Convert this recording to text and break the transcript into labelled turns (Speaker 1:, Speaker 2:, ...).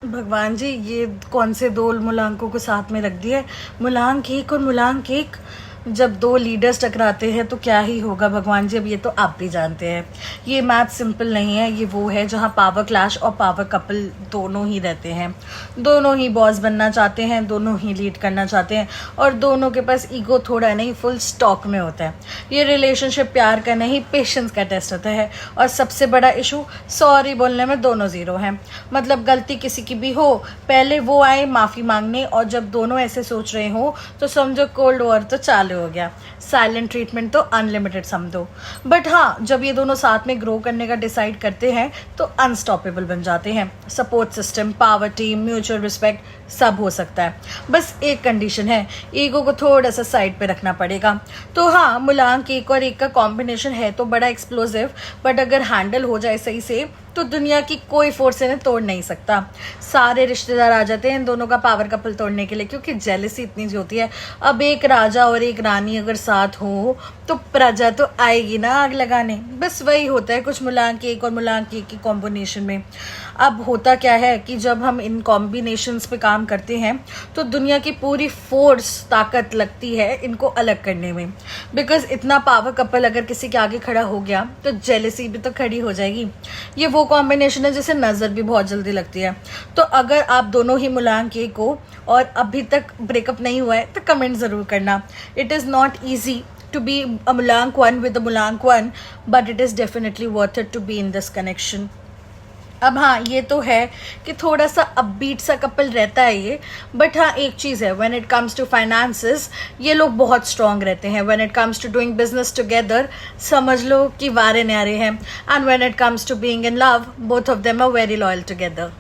Speaker 1: भगवान जी, ये कौन से दो मूलांकों को साथ में रख दिया है? मूलांक एक और मूलांक एक। जब दो लीडर्स टकराते हैं तो क्या ही होगा भगवान जी, अब ये तो आप भी जानते हैं। ये मैथ सिंपल नहीं है, ये वो है जहाँ पावर क्लैश और पावर कपल दोनों ही रहते हैं। दोनों ही बॉस बनना चाहते हैं, दोनों ही लीड करना चाहते हैं, और दोनों के पास ईगो थोड़ा नहीं फुल स्टॉक में होता है। ये रिलेशनशिप प्यार का नहीं, पेशेंस का टेस्ट होता है। और सबसे बड़ा इशू, सॉरी बोलने में दोनों ज़ीरो हैं। मतलब गलती किसी की भी हो, पहले वो आए माफ़ी मांगने, और जब दोनों ऐसे सोच रहे हो तो समझो कोल्ड वॉर तो चालू हो गया। साइलेंट ट्रीटमेंट तो अनलिमिटेड समझो। बट हाँ, जब ये दोनों साथ में ग्रो करने का डिसाइड करते हैं तो अनस्टॉपेबल बन जाते हैं। Support system, power team, mutual respect सब हो सकता है। बस एक कंडीशन है, ईगो को थोड़ा सा साइड पे रखना पड़ेगा। तो हाँ, मूलांक एक और एक का कॉम्बिनेशन है तो बड़ा एक्सप्लोसिव, बट अगर हैंडल हो जाए सही से तो दुनिया की कोई फोर्स इन्हें तोड़ नहीं सकता। सारे रिश्तेदार आ जाते हैं इन दोनों का पावर कपल तोड़ने के लिए, क्योंकि जेलसी इतनी सी होती है। अब एक राजा और एक रानी अगर साथ हो तो प्रजा तो आएगी ना आग लगाने। बस वही होता है कुछ मूलांक एक और मूलांक एक की कॉम्बिनेशन में। अब होता क्या है कि जब हम इन कॉम्बिनेशंस पे काम करते हैं तो दुनिया की पूरी फोर्स ताकत लगती है इनको अलग करने में। बिकॉज इतना पावर कपल अगर किसी के आगे खड़ा हो गया तो जेलसी भी तो खड़ी हो जाएगी। ये वो कॉम्बिनेशन है जिसे नज़र भी बहुत जल्दी लगती है। तो अगर आप दोनों ही मूलांक एक हो और अभी तक ब्रेकअप नहीं हुआ है तो कमेंट ज़रूर करना। It is not easy to be a Mulank one with a Mulank one, but it is definitely worth it to be in this connection. अब हाँ, ये तो है कि थोड़ा सा अपबीट सा कपल रहता है ये, बट हाँ एक चीज़ है, when it comes to finances ये लोग बहुत स्ट्रॉन्ग रहते हैं। When it comes to doing business together समझ लो कि वारे न्यारे हैं। And when it comes to being in love both of them are very loyal together.